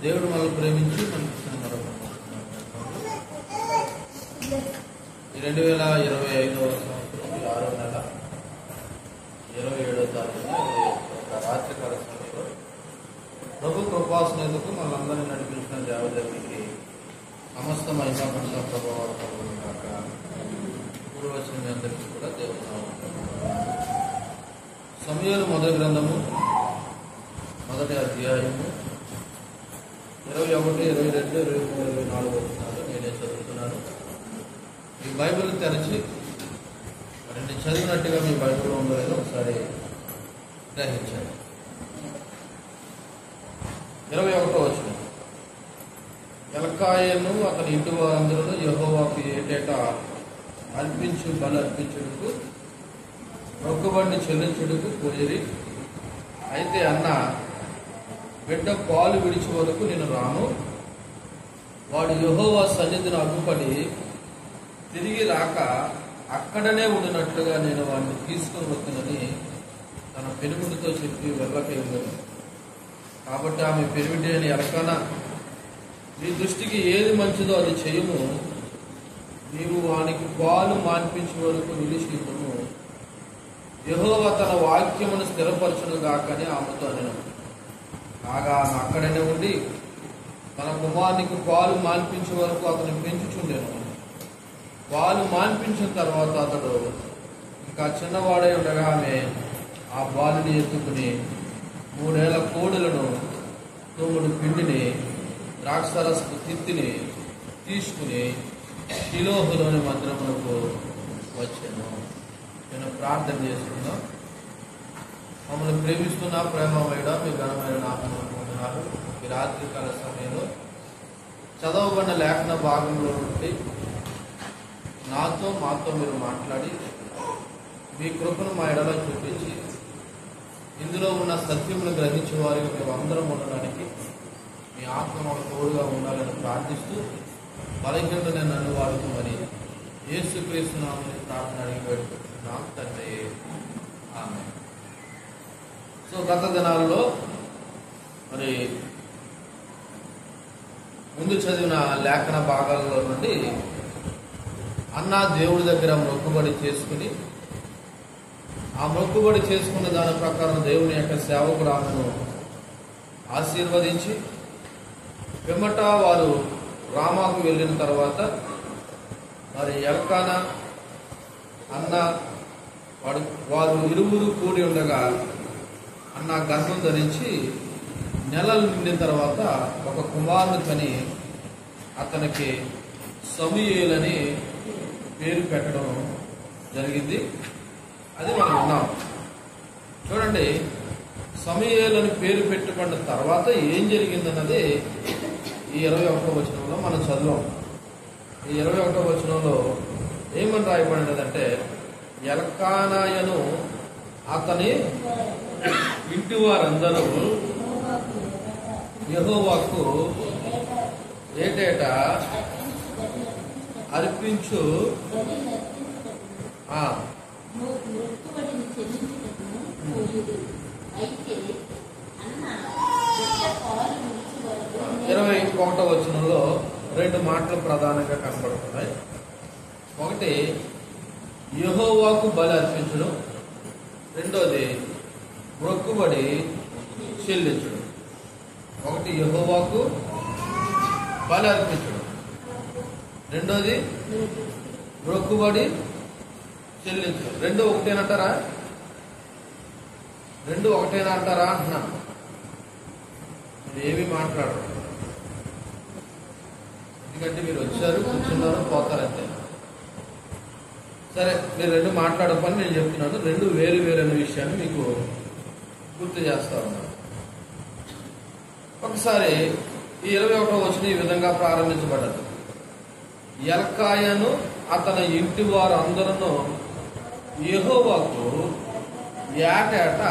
దేవుడు మనల్ని ప్రేమించి మనకి మరొక 2025 సంవత్సరం 6వ నెల 27వ తారీఖున రాత్రికాల సమయంలో ప్రభు కృపాసనేందుకు మనందరినీ నడిపించిన దేవదేవునికి సమస్త మహిమ ప్రభావాలు కలుగునుగాక. ఇప్పుడు వచ్చిన మీ అందరికీ కూడా దేవుడు సమూయేలు మొదటి గ్రంథము 1వ అధ్యాయము 21, 22, 23, 24 వచనాలు నేనే చదువుతున్నాను. మీ బైబిల్ తెరచి నేను చదివినట్టుగా మీ బైబిల్లో ఉందో లేదో ఒకసారి గ్రహించండి. 21వ వచనం. ఎల్కాయను అతని ఇంటి వారందరూ యెహోవాకు ఏటేటా అర్పించు బలి అర్పించుటకు మొక్కుబడిని చెల్లించుటకు పోయిరి. అయితే అన్న, బిడ్డ పాలు విడిచి వరకు నేను రాను. వాడు యెహోవా సన్నిధిని అడ్డుపడి తిరిగి రాక అక్కడనే ఉండినట్లుగా నేను వాడిని తీసుకొని వస్తున్నని తన పెనుగుడితో చెప్పి వెళ్ళకయ్యింది. కాబట్టి ఆమె పెనిమిటి అని ఎలకనా, నీ దృష్టికి ఏది మంచిదో అది చేయము. నీవు వానికి పాలు మాన్పించే వరకు నిలిచిను. యెహోవా తన వాక్యమును స్థిరపరచును గాకని ఆమెతో అనెను. కాగా ఆమె అక్కడనే ఉండి తన కుమారునికి పాలు మాన్పించే వరకు అతను పెంచుచుండెను. పాలు మాన్పించిన తర్వాత అతడు ఇంకా చిన్నవాడై ఉండగా ఆమె ఆ బాలుని ఎత్తుకుని 3 ఏళ్ల కోడులను, 9 పిండిని, ద్రాక్షరసపు తిత్తిని తీసుకుని షిలోహులోని మందిరమునకు వచ్చాను. నేను ప్రార్థన చేసుకున్నా. మమ్మల్ని ప్రేమిస్తున్నా ప్రేమమేడ మీ ఘనమైన నామములు ఈ రాత్రికాల సమయంలో చదవబడిన లేఖన భాగంలో నుండి మాతో మీరు మాట్లాడి మీ కృపను మా ఎడలో చూపించి ఇందులో ఉన్న సత్యమును గ్రహించే వారికి మేము అందరం ఉండడానికి మీ ఆత్మ మాకు తోడుగా ఉండాలని ప్రార్థిస్తూ బలహీనుడైన నన్ను వాడుకోమని యేసుక్రీస్తు నామమున ప్రార్థన అడిగి పెట్టుకుంటున్నాం తండ్రి, ఆమేన్. సో గత దినాల్లో మరి ముందు చదివిన లేఖన భాగాల్లో నుండి అన్న దేవుడి దగ్గర మొక్కుబడి చేసుకుని ఆ మొక్కుబడి చేసుకున్న దాని ప్రకారం దేవుని యొక్క సేవకుడు ఆమెను ఆశీర్వదించి పిమ్మట వారు రామాకు వెళ్ళిన తర్వాత మరి ఎల్కానా అన్న వారు ఇరువురు కూడి ఉండగా అన్న గర్భం ధరించి నెలలు నిండిన తర్వాత ఒక కుమారుని కని అతనికి సమూయేలని పేరు పెట్టడం జరిగింది. అది మనం ఉన్నాం. చూడండి, సమూయేలని పేరు పెట్టుకున్న తర్వాత ఏం జరిగిందన్నది ఈ 21వ వచనంలో మనం చదివాం. ఈ 21వ వచనంలో ఏమని రాయబడినదంటే, ఎల్కానాయను అతని ఇంటి వారందరూ యెహోవాకు ఏటేటా అర్పించు ఇరవై 21వ వచనంలో 2 మాటలు ప్రధానంగా కనబడుతున్నాయి. ఒకటి యెహోవాకు బలి అర్పించడం, రెండోది మొక్కుబడి చెల్లించడం. ఒకటి యెహోవాకు బలి అర్పించడం, రెండోది మొక్కుబడి చెల్లించడం. రెండు ఒకటేనంటారా? రెండు ఒకటేనా అంటారా అంటున్నా. మీరు ఏమీ మాట్లాడరు, ఎందుకంటే మీరు వచ్చారు, కూర్చున్నారు, పోతారంతే. సరే, మీరు రెండు మాట్లాడపని నేను చెప్తున్నాను. రెండు వేరు వేరైన విషయాన్ని మీకు గుర్తు చేస్తా ఉన్నాను. ఒకసారి ఈ 21వ వచనం ఈ విధంగా ప్రారంభించబడ్డది. ఎల్కాయను అతని ఇంటి వారు అందరూ యెహోవాకు ఏటేటా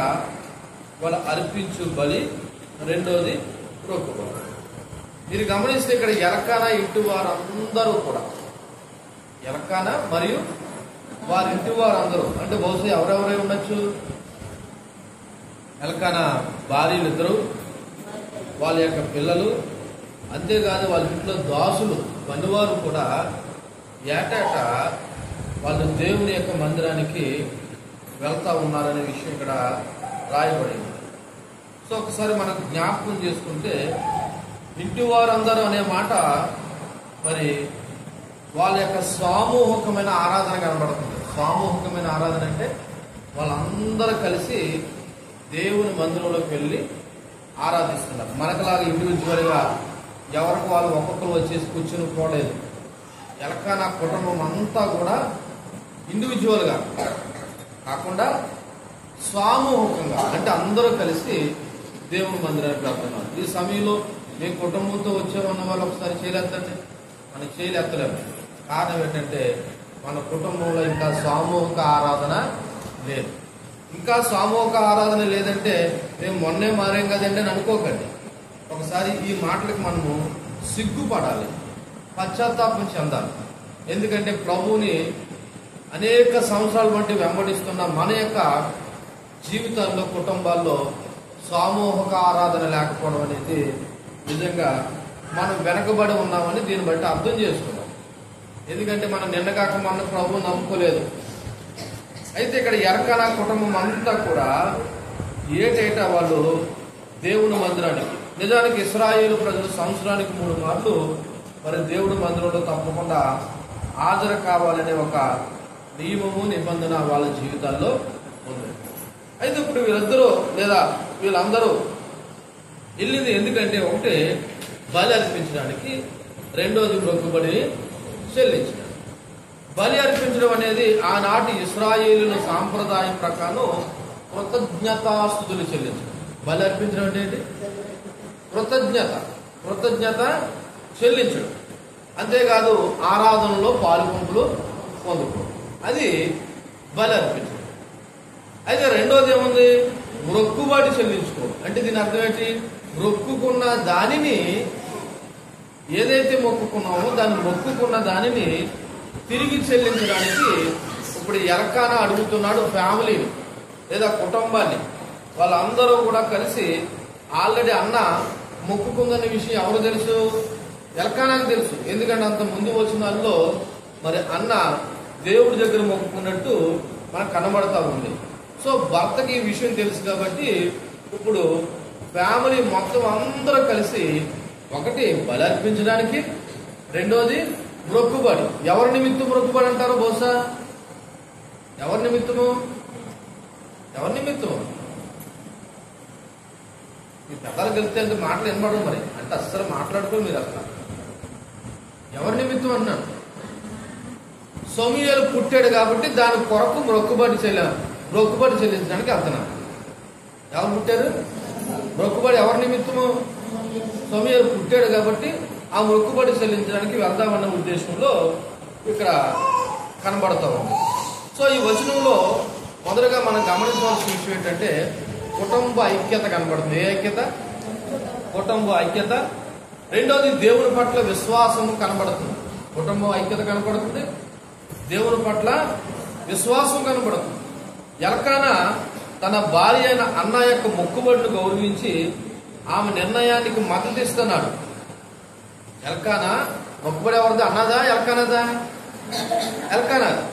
వాళ్ళు అర్పించు బలి, రెండోది మొక్కుబడి. మీరు గమనిస్తే ఇక్కడ ఎల్కానా ఇంటి వారందరూ కూడా, ఎల్కానా మరియు వారి ఇంటి వారందరూ అంటే బహుశా ఎవరెవరై ఉండొచ్చు? ఎల్కానా భార్యలు ఇద్దరు, వాళ్ళ యొక్క పిల్లలు, అంతేకాదు వాళ్ళ ఇంట్లో దాసులు పనివారు కూడా ఏటేటా వాళ్ళు దేవుని యొక్క మందిరానికి వెళ్తా ఉన్నారనే విషయం ఇక్కడ రాయబడింది. సో ఒకసారి మనం జ్ఞాపకం చేసుకుంటే ఇంటి వారందరూ అనే మాట మరి వాళ్ళ యొక్క సామూహికమైన ఆరాధన కనబడుతుంది. సామూహికమైన ఆరాధన అంటే వాళ్ళందరూ కలిసి దేవుని మందిరంలోకి వెళ్ళి ఆరాధిస్తున్నారు. మనకులాగా ఇండివిజువల్గా ఎవరికి వాళ్ళు ఒక్కొక్కరు వచ్చేసి కూర్చుని పోలేదు. ఎలకానా కుటుంబం అంతా కూడా ఇండివిజువల్గా కాకుండా సామూహికంగా, అంటే అందరూ కలిసి దేవుని మందిరానికి వెళ్తున్నారు. ఈ సమయంలో మేము కుటుంబంతో వచ్చామన్న వాళ్ళు ఒకసారి చేయలేదంటే మనం చేయలేత్తలేము. కారణం ఏంటంటే మన కుటుంబంలో ఇంకా సామూహిక ఆరాధన లేదు. ఇంకా సామూహిక ఆరాధన లేదంటే మేము మొన్నే మారేం కదండి అని అనుకోకండి. ఒకసారి ఈ మాటలకు మనము సిగ్గుపడాలి, పశ్చాత్తాపం చెందాలి. ఎందుకంటే ప్రభువుని అనేక సంవత్సరాల బట్టి వెంబడిస్తున్న మన యొక్క జీవితాల్లో, కుటుంబాల్లో సామూహిక ఆరాధన లేకపోవడం అనేది నిజంగా మనం వెనకబడి ఉన్నామని దీన్ని బట్టి అర్థం చేసుకున్నాం. ఎందుకంటే మనం నిన్నగాక మన ప్రభువు నమ్ముకోలేదు. అయితే ఇక్కడ ఎరకానా కుటుంబం అంతా కూడా ఏటేటా వాళ్ళు దేవుని మందిరానికి, నిజానికి ఇశ్రాయేలు ప్రజలు సంవత్సరానికి 3 మార్లు మరి దేవుడి మందిరంలో తప్పకుండా హాజరు కావాలనే ఒక నియమము, నిబంధన వాళ్ళ జీవితాల్లో ఉంది. అయితే ఇప్పుడు వీళ్ళిద్దరూ లేదా వీళ్ళందరూ వెళ్ళింది ఎందుకంటే ఒకటి బలి అర్పించడానికి, రెండోది మొక్కుబడి చెల్లించడానికి. బలి అర్పించడం అనేది ఆనాటి ఇశ్రాయేలుల సాంప్రదాయం ప్రకారం కృతజ్ఞతాస్తుతులు చెల్లించడం. బలి అర్పించడం అంటే ఏంటి? కృతజ్ఞత చెల్లించడం. అంతేకాదు ఆరాధనలో పాలుపంపులు పొందుకోవడం, అది బలి అర్పించడం. అయితే రెండోది ఏముంది? మొక్కుబడి చెల్లించుకోవడం. అంటే దీని అర్థం ఏంటి? మొక్కుకున్న దానిని, ఏదైతే మొక్కుకున్నామో దాన్ని మొక్కుకున్న దానిని తిరిగి చెల్లించడానికి ఇప్పుడు ఎరకానా అడుగుతున్నాడు ఫ్యామిలీని లేదా కుటుంబాన్ని. వాళ్ళందరూ కూడా కలిసి ఆల్రెడీ అన్న మొక్కుకుందనే విషయం ఎవరు తెలుసు? ఎలకానాకి తెలుసు. ఎందుకంటే అంత ముందు వచ్చిన వాళ్ళలో మరి అన్న దేవుడి దగ్గర మొక్కుకున్నట్టు మనకు కనబడతా ఉంది. సో భర్తకి ఈ విషయం తెలుసు కాబట్టి ఇప్పుడు ఫ్యామిలీ మొత్తం అందరూ కలిసి ఒకటి బలి అర్పించడానికి, రెండోది మొక్కుబడి. ఎవరి నిమిత్తం మొక్కుబడి అంటారో బహుశా? ఎవరి నిమిత్తము? మీ పెద్దలకు వెళ్తే అంటే మాటలు వినబడవు మరి, అంటే అస్సలు మాట్లాడుకోరు మీరు. అసలు ఎవరి నిమిత్తం అన్నాను? సమూయేలు పుట్టాడు కాబట్టి దాని కొరకు మొక్కుబడి చెల్లించడానికి అర్థనా? ఎవరు పుట్టారు? మొక్కుబడి ఎవరి నిమిత్తము? సమూయేలు పుట్టాడు కాబట్టి ఆ మొక్కుబడి చెల్లించడానికి వెళ్దామన్న ఉద్దేశంలో ఇక్కడ కనబడతా ఉంది. సో ఈ వచనంలో మొదటగా మనం గమనించవలసిన విషయం ఏంటంటే కుటుంబ ఐక్యత కనబడుతుంది. ఏ ఐక్యత? కుటుంబ ఐక్యత. రెండోది దేవుని పట్ల విశ్వాసము కనబడుతుంది. కుటుంబం ఐక్యత కనబడుతుంది, దేవుని పట్ల విశ్వాసం కనబడుతుంది. ఎలకానా తన భార్య అయిన అన్న యొక్క మొక్కుబడిని గౌరవించి ఆమె నిర్ణయానికి మద్దతు ఇస్తున్నాడు. ఎల్కానా మొక్కుబడి ఎవరిది? అన్నదా ఎల్కానాదా? ఎల్కానాది.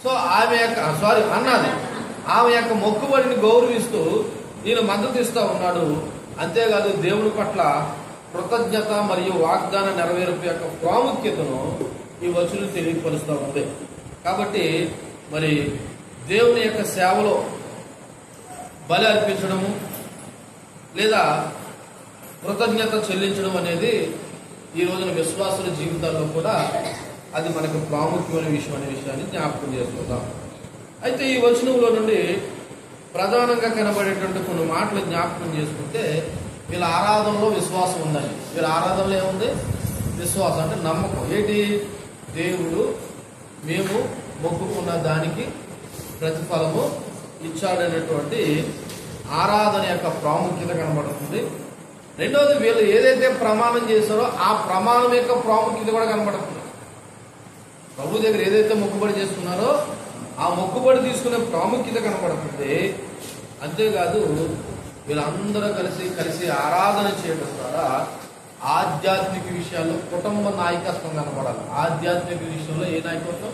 సో అన్నది. ఆమె యొక్క మొక్కుబడిని గౌరవిస్తూ ఈయన మద్దతు ఇస్తా ఉన్నాడు. అంతేకాదు దేవుని పట్ల కృతజ్ఞత మరియు వాగ్దాన నెరవేర్పు యొక్క ప్రాముఖ్యతను ఈ వచనం తెలియపరుస్తూ ఉంది. కాబట్టి మరి దేవుని యొక్క సేవలో బలి అర్పించడము లేదా కృతజ్ఞత చెల్లించడం అనేది ఈ రోజున విశ్వాసుల జీవితాల్లో కూడా అది మనకు ప్రాముఖ్యమైన విషయం అనే విషయాన్ని జ్ఞాపకం చేసుకుందాం. అయితే ఈ వచనంలో నుండి ప్రధానంగా కనబడేటువంటి కొన్ని మాటలు జ్ఞాపకం చేసుకుంటే వీళ్ళ ఆరాధనలో విశ్వాసం ఉందండి. వీళ్ళ ఆరాధనలో ఏముంది? విశ్వాసం అంటే నమ్మకం. ఏంటి? దేవుడు మేము మొక్కుకున్న దానికి ప్రతిఫలము ఇచ్చాడనేటువంటి ఆరాధన యొక్క ప్రాముఖ్యత కనబడుతుంది. రెండవది వీళ్ళు ఏదైతే ప్రమాణం చేశారో ఆ ప్రమాణం యొక్క ప్రాముఖ్యత కూడా కనబడుతుంది. ప్రభు దగ్గర ఏదైతే మొక్కుబడి చేసుకున్నారో ఆ మొక్కుబడి తీసుకునే ప్రాముఖ్యత కనబడుతుంది. అంతేకాదు వీళ్ళందరూ కలిసి ఆరాధన చేయడం ద్వారా ఆధ్యాత్మిక విషయాల్లో కుటుంబ నాయకత్వం కనపడాలి. ఆధ్యాత్మిక విషయంలో ఏ నాయకత్వం?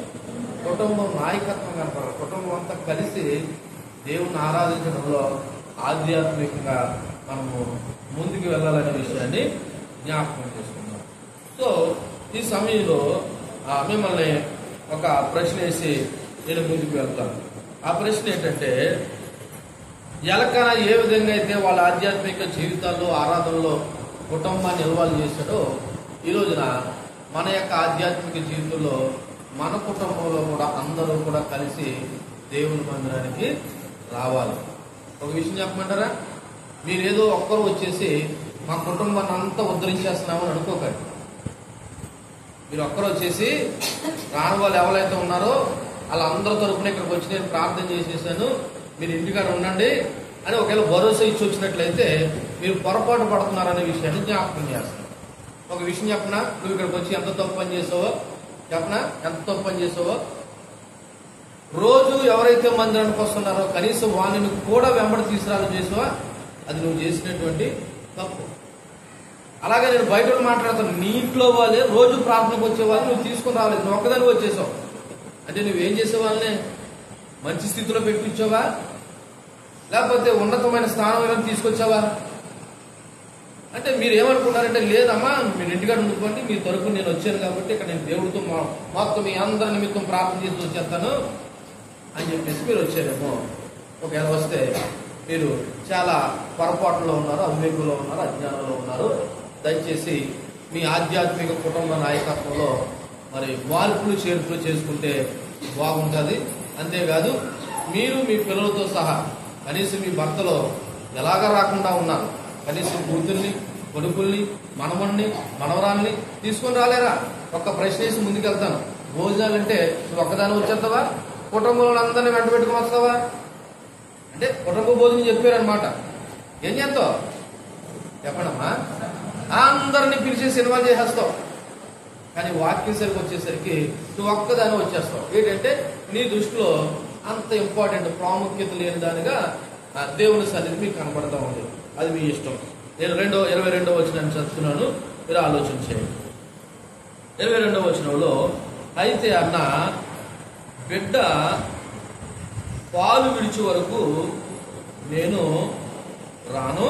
కుటుంబం నాయకత్వం కనపడాలి. కుటుంబం అంతా కలిసి దేవుణ్ణి ఆరాధించడంలో ఆధ్యాత్మికంగా మనము ముందుకు వెళ్ళాలనే విషయాన్ని జ్ఞాపకం చేసుకుందాం. సో ఈ సమయంలో మిమ్మల్ని ఒక ప్రశ్న వేసి నేను ముందుకు వెళ్తాను. ఆ ప్రశ్న ఏంటంటే, ఎలకన ఏ విధంగా అయితే వాళ్ళ ఆధ్యాత్మిక జీవితాల్లో ఆరాధనలో కుటుంబాన్ని ఇన్వాల్వ్ చేశాడో, ఈ రోజున మన యొక్క ఆధ్యాత్మిక జీవితంలో మన కుటుంబంలో కూడా అందరూ కూడా కలిసి దేవుని మందిరానికి రావాలి. ఒక విషయం చెప్పమంటారా? మీరేదో ఒక్కరు వచ్చేసి మా కుటుంబాన్ని అంతా ఉద్ధరించేస్తున్నామని అనుకోకండి. మీరు ఒక్కరు వచ్చేసి రాని వాళ్ళు ఎవరైతే ఉన్నారో వాళ్ళందరి తరపున ఇక్కడికి వచ్చి నేను ప్రార్థన చేసేసాను, మీరు ఇంటికాడ ఉండండి అని ఒకవేళ భరోసా ఇచ్చి వచ్చినట్లయితే మీరు పొరపాటు పడుతున్నారనే విషయాన్ని జ్ఞాపకం చేస్తాను. ఒక విషయం చెప్పనా, నువ్వు ఇక్కడికి వచ్చి ఎంత తప్పు పని చేసావో చెప్పనా? ఎంత తప్పు పని చేసావో, రోజు ఎవరైతే మందిరానికి వస్తున్నారో కనీసం వాళ్ళని కూడా వెంబడి తీసుకురాలని చేసావా, అది నువ్వు చేసినటువంటి తప్పు. అలాగే నేను బయట మాట్లాడతాను, నీ ఇంట్లో వాళ్ళే రోజు ప్రార్థనకు వచ్చే వాళ్ళని నువ్వు తీసుకుని రాలేదు, నువ్వు ఒక్కదానికి వచ్చేసావు అంటే నువ్వేం చేసే వాళ్ళని మంచి స్థితిలో పెట్టించావా, లేకపోతే ఉన్నతమైన స్థానం ఏమైనా తీసుకొచ్చావా? అంటే మీరు ఏమనుకున్నారంటే, లేదమ్మా మీరు ఇంటికాడ ఉండుకోండి, మీ తరపున నేను వచ్చాను కాబట్టి ఇక్కడ నేను దేవుడితో మొత్తం మీ అందరి నిమిత్తం ప్రార్థన చేసి వచ్చేస్తాను అని చెప్పేసి మీరు వచ్చారేమో. ఒకవేళ వస్తే మీరు చాలా పొరపాటులో ఉన్నారు, అవివేకులో ఉన్నారు, అజ్ఞానంలో ఉన్నారు. దయచేసి మీ ఆధ్యాత్మిక కుటుంబ నాయకత్వంలో మరి మార్పులు చేర్పులు చేసుకుంటే బాగుంటుంది. అంతేకాదు మీరు మీ పిల్లలతో సహా కనీసం మీ భర్తలో ఎలాగా రాకుండా ఉన్నారు, కనీసం కూతుర్ని, కొడుకుల్ని, మనవణ్ణి, మనవరాల్ని తీసుకొని రాలేరా? ఒక్క ప్రశ్న వేసి ముందుకెళ్తాను. భోజనాలంటే నువ్వు ఒక్కదాని వచ్చేస్తావా, కుటుంబంలో అందరినీ వెంట పెట్టుకుని వస్తావా? అంటే కుటుంబ భోజనం చెప్పారనమాట. ఏం చేస్తావు చెప్పండమ్మా? అందరినీ పిలిచేసి ఇన్వాల్వ్ చేసేస్తావు. కానీ వాక్యం సరికి వచ్చేసరికి నువ్వు ఒక్కదాని వచ్చేస్తావు. ఏంటంటే నీ దృష్టిలో అంత ఇంపార్టెంట్ ప్రాముఖ్యత లేని దానిగా దేవుని సన్నిధి మీకు కనబడతా ఉంది. అది మీ ఇష్టం. నేను 22వ వచనాన్ని చదువుతున్నాను, మీరు ఆలోచన చేయండి. 22వ వచనంలో, అయితే అన్న బిడ్డ పాలు విడిచే వరకు నేను రాను,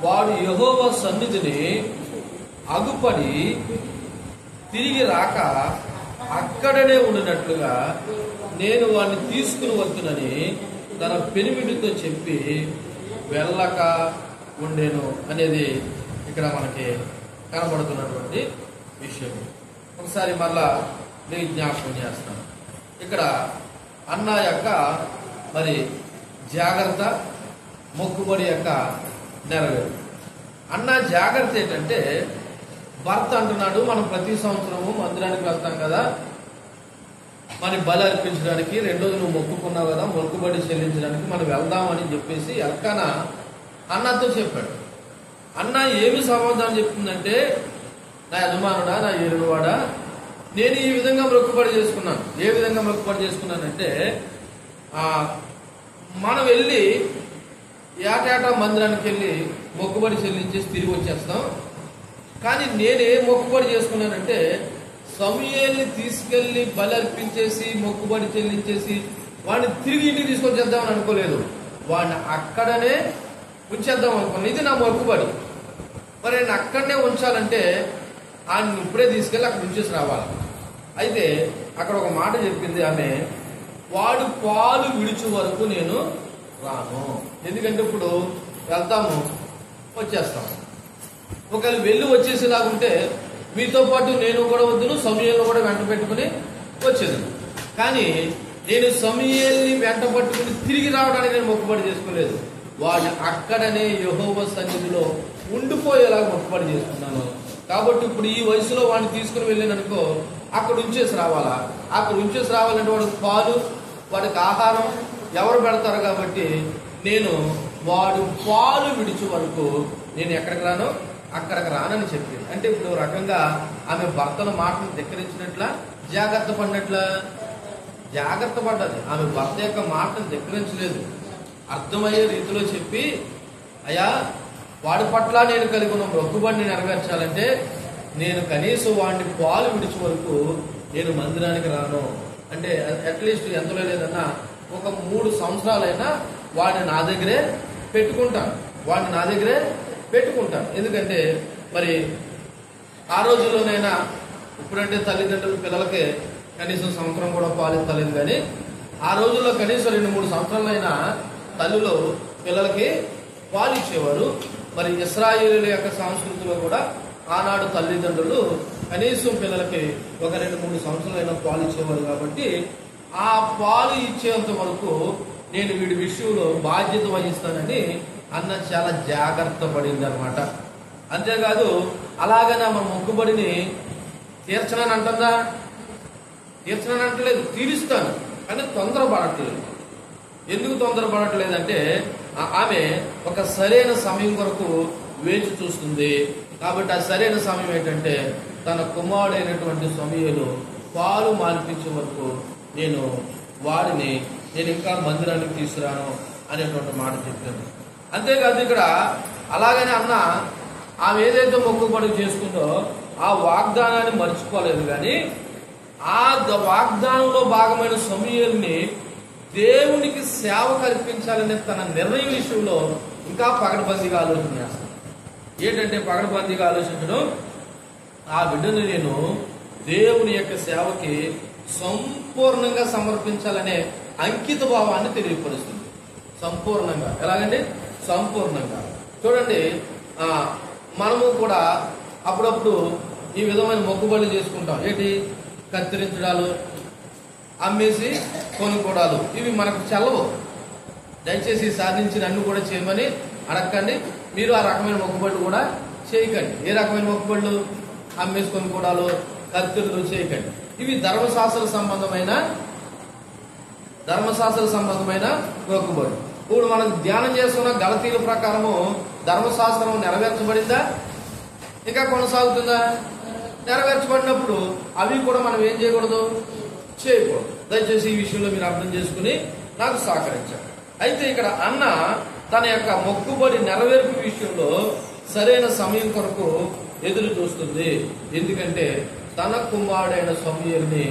వాడు యెహోవా సన్నిధిని అగుపడి తిరిగి రాక అక్కడనే ఉండినట్లుగా నేను వాడిని తీసుకుని వద్దునని తన పెనిమిడితో చెప్పి వెళ్ళక ఉండేను అనేది ఇక్కడ మనకి కనబడుతున్నటువంటి విషయం. ఒకసారి మళ్ళా నేను జ్ఞాపకం చేస్తాను. ఇక్కడ అన్న యొక్క మరి జాగ్రత్త, మొక్కుబడి యొక్క నెరవేరు. అన్న జాగ్రత్త ఏంటంటే, భర్త అంటున్నాడు మనం ప్రతి సంవత్సరము మందిరానికి వెళ్తాం కదా, మన బలి అర్పించడానికి 2 రోజులు నువ్వు మొక్కుకున్నావు కదా, మొక్కుబడి చెల్లించడానికి మనం వెళ్దామని చెప్పేసి ఎల్కానా అన్నతో చెప్పాడు. అన్న ఏమి సమాధానం చెప్తుందంటే, నా యజమానుడా, నా ఏలువాడా, నేను ఈ విధంగా మొక్కుబడి చేసుకున్నాను. ఏ విధంగా మొక్కుబడి చేసుకున్నానంటే, మనం వెళ్ళి ఏటేటా మందిరానికి వెళ్ళి మొక్కుబడి చెల్లించేసి తిరిగి వచ్చేస్తాం. కానీ నేనే మొక్కుబడి చేసుకున్నానంటే, సమూయేలుని తీసుకెళ్లి బలి అర్పించేసి మొక్కుబడి చెల్లించేసి వాడిని తిరిగి ఇంటికి తీసుకొచ్చేద్దామని అనుకోలేదు. వాడిని అక్కడనే ఉంచేద్దాం అనుకున్నాను. ఇది నా మొక్కుబడి. మరి నేను అక్కడనే ఉంచాలంటే ఆయన ఇప్పుడే తీసుకెళ్ళి అక్కడ ఉంచేసి రావాలి. అయితే అక్కడ ఒక మాట చెప్పింది ఆమె, వాడు పాలు విడిచే వరకు నేను రాను. ఎందుకంటే ఇప్పుడు వెళ్తాము, వచ్చేస్తాము. ఒకవేళ వెళ్ళి వచ్చేసేలాగుంటే మీతో పాటు నేను కూడా వద్దును, సమూయేలును కూడా వెంట పెట్టుకుని వచ్చేది. కానీ నేను సమూయేలుని వెంట పట్టుకుని తిరిగి రావడానికి నేను మొక్కుబడి చేసుకోలేదు. వాడిని అక్కడనే యెహోవా సన్నిధిలో ఉండిపోయేలాగా మొక్కుబడి చేసుకున్నాను. కాబట్టి ఇప్పుడు ఈ వయసులో వాడిని తీసుకుని వెళ్ళాననుకో, అక్కడ ఉంచేసి రావాలా? అక్కడ ఉంచేసి రావాలంటే వాడికి పాలు, వాడికి ఆహారం ఎవరు పెడతారు? కాబట్టి నేను వాడు పాలు విడిచే వరకు నేను ఎక్కడికి రాను, అక్కడికి రానని చెప్పింది. అంటే ఇప్పుడు రకంగా ఆమె భర్తల మాటను ధిక్కరించినట్ల, జాగ్రత్త పడినట్ల? జాగ్రత్త పడ్డది. ఆమె భర్త యొక్క మాటను ధిక్కరించలేదు. అర్థమయ్యే రీతిలో చెప్పి, అయ్యా వాడి పట్ల నేను కలిగి ఉన్న మొక్కుబడిని నెరవేర్చాలంటే నేను కనీసం వాడిని పాలు విడిచే వరకు నేను మందిరానికి రాను. అంటే అట్లీస్ట్ ఎంతలో లేదన్నా ఒక 3 సంవత్సరాలైనా వాడిని నా దగ్గరే పెట్టుకుంటాను. ఎందుకంటే మరి ఆ రోజుల్లోనైనా ఇప్పుడంటే తల్లిదండ్రులు పిల్లలకి కనీసం సంవత్సరం కూడా పాలు ఇస్తలేదు, కానీ ఆ రోజుల్లో కనీసం 2-3 సంవత్సరాలైనా తల్లులు పిల్లలకి పాలు ఇచ్చేవారు. మరి ఇశ్రాయేలీయుల యొక్క సంస్కృతిలో కూడా ఆనాడు తల్లిదండ్రులు కనీసం పిల్లలకి ఒక 2-3 సంవత్సరాలైనా పాలు ఇచ్చేవారు. కాబట్టి ఆ పాలు ఇచ్చేంత వరకు నేను వీడి విషయంలో బాధ్యత వహిస్తానని అన్న చాలా జాగ్రత్త పడింది అనమాట. అంతేకాదు అలాగనే మన మొక్కుబడిని తీర్చనని అంటుందా? తీర్చనని అంటలేదు, తీరుస్తాను, కానీ తొందరపడట్లేదు. ఎందుకు తొందరపడట్లేదంటే ఆమె ఒక సరైన సమయం కొరకు వేచి చూస్తుంది. కాబట్టి ఆ సరైన సమయం ఏంటంటే తన కుమారుడైనటువంటి సమూయేలు పాలు మాన్పించే వరకు నేను ఇంకా మందిరానికి తీసుకురాను అనేటువంటి మాట చెప్పాను. అంతేకాదు ఇక్కడ అలాగనే అన్న ఆమె ఏదైతే మొక్కుబడి చేసుకుందో ఆ వాగ్దానాన్ని మర్చిపోలేదు, కానీ ఆ వాగ్దానంలో భాగమైన సమూయేలుని దేవునికి సేవ కల్పించాలనే తన నిర్ణయం విషయంలో ఇంకా పకడ్బందీగా ఆలోచన చేస్తాను. ఏంటంటే పకడ్బందీగా ఆలోచించడం, ఆ బిడ్డను నేను దేవుని యొక్క సేవకి సంపూర్ణంగా సమర్పించాలనే అంకిత భావాన్ని తెలియపరుస్తుంది. సంపూర్ణంగా ఎలాగండి? సంపూర్ణంగా. చూడండి, మనము కూడా అప్పుడప్పుడు ఈ విధమైన మొక్కుబడులు చేసుకుంటాం. ఏంటి? కత్తిరించడాలు, అమ్మేసి కొనుక్కోవడాలు, ఇవి మనకు చెల్లవు. దయచేసి సాధించి నన్ను కూడా చేయమని అడగండి. మీరు ఆ రకమైన మొక్కుబడులు కూడా చేయకండి. ఏ రకమైన మొక్కుబడులు? అమ్మేసి కొనుక్కోవడాలు, కత్తిరులు చేయకండి. ఇవి ధర్మశాస్త్ర సంబంధమైన మొక్కుబడులు. ఇప్పుడు మనం ధ్యానం చేసుకున్న గలతీల ప్రకారము ధర్మశాస్త్రం నెరవేర్చబడిందా? ఇంకా కొనసాగుతుందా? నెరవేర్చబడినప్పుడు అవి కూడా మనం ఏం చేయకూడదు? చేయకూడదు. దయచేసి ఈ విషయంలో మీరు అర్థం చేసుకుని నాకు సహకరించాలి. అయితే ఇక్కడ అన్న తన యొక్క మొక్కుబడి నెరవేర్పు విషయంలో సరైన సమయం కొరకు ఎదురు చూస్తుంది. ఎందుకంటే తన కుమారుడైన సమూయేలుని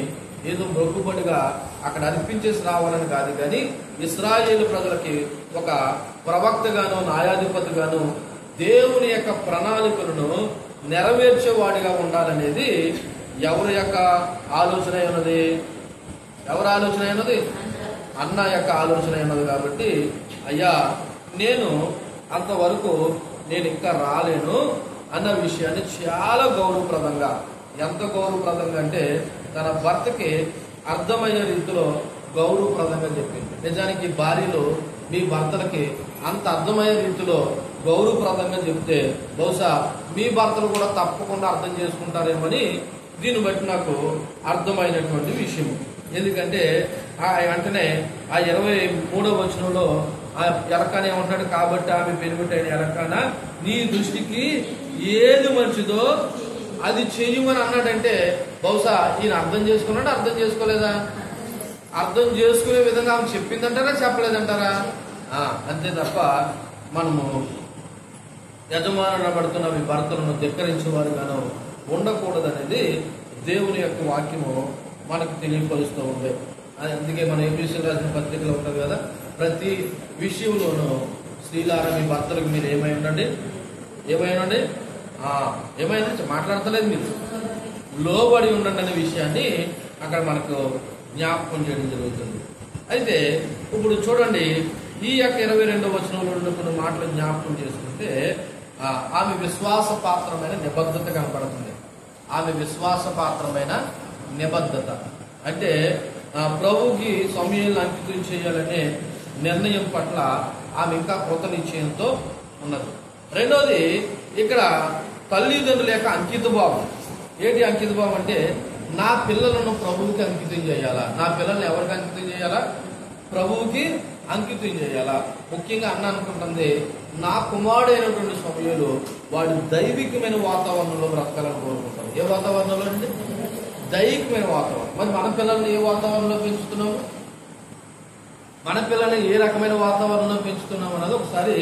ఏదో మొక్కుబడిగా అక్కడ అర్పించేసి రావాలని కాదు, కానీ ఇశ్రాయేలు ప్రజలకి ఒక ప్రవక్తగాను న్యాయాధిపతిగాను దేవుని యొక్క ప్రణాళికలను నెరవేర్చేవాడిగా ఉండాలనేది ఎవరి యొక్క ఆలోచన అయినది? ఎవరి ఆలోచన అయినది? అన్న యొక్క ఆలోచన అయినది. కాబట్టి అయ్యా, నేను అంతవరకు నేను ఇంకా రాలేను అన్న విషయాన్ని చాలా గౌరవప్రదంగా, ఎంత గౌరవప్రదంగా అంటే తన భర్తకి అర్థమయ్యే రీతిలో గౌరవప్రదంగా చెప్పింది. నిజానికి భార్యలు మీ భర్తలకి అంత అర్థమయ్యే రీతిలో గౌరవప్రదంగా చెప్తే బహుశా మీ భర్తలు కూడా తప్పకుండా అర్థం చేసుకుంటారేమని దీన్ని బట్టి నాకు అర్థమైనటువంటి విషయం. ఎందుకంటే వెంటనే ఆ 23వ వచనంలో ఆ ఎలకాన ఏమంటాడు? కాబట్టి ఆమె పెరుగుటైన ఎలకాన నీ దృష్టికి ఏది మంచిదో అది చెయ్యమని అన్నాడంటే బహుశా ఈయన అర్థం చేసుకున్నాడు, అర్థం చేసుకోలేదా? అర్థం చేసుకునే విధంగా ఆమె చెప్పిందంటారా, చెప్పలేదంటారా? అంతే తప్ప మనము యజమానులు పడుతున్న మీ భర్తలను ధిక్కరించేవారుగాను ఉండకూడదనేది దేవుని యొక్క వాక్యము మనకు తెలియపరుస్తూ ఉంది. అందుకే మన ఎపిసోడ్ రాసిన పత్రికలో ఉంటుంది కదా, ప్రతి విషయంలోనూ స్త్రీలారా మీ భర్తలకు మీరు ఏమై ఉండండి మాట్లాడతలేదు, మీరు లోబడి ఉండండి అనే విషయాన్ని అక్కడ మనకు జ్ఞాపకం చేయడం జరుగుతుంది. అయితే ఇప్పుడు చూడండి, ఈ యొక్క 22వ వచనంలో ఉన్న కొన్ని మాటలు జ్ఞాపకం చేసుకుంటే ఆమె విశ్వాసపాత్రమైన నిబద్ధత కనపడుతుంది. ఆమె విశ్వాసపాత్రమైన నిబద్ధత అంటే ప్రభువుకి సమూయేలుని అంకితం చేయాలనే నిర్ణయం పట్ల ఆమె ఇంకా కృత నిశ్చయంతో ఉన్నది. రెండోది, ఇక్కడ తల్లిదండ్రుల యొక్క అంకిత భావం. ఏంటి అంకిత భావం అంటే, నా పిల్లలను ప్రభువుకి అంకితం చేయాలా? నా పిల్లల్ని ఎవరికి అంకితం చేయాలా? ప్రభువుకి అంకితం చేయాలా? ముఖ్యంగా అన్న అనుకుంటుంది, నా కుమారుడైనటువంటి సమూయేలు వాడు దైవికమైన వాతావరణంలో బ్రతకాలని కోరుకుంటారు. ఏ వాతావరణంలో అండి? దైవికమైన వాతావరణం. మరి మన పిల్లల్ని ఏ వాతావరణంలో పెంచుతున్నాము? మన పిల్లల్ని ఏ రకమైన వాతావరణంలో పెంచుతున్నాం అన్నది ఒకసారి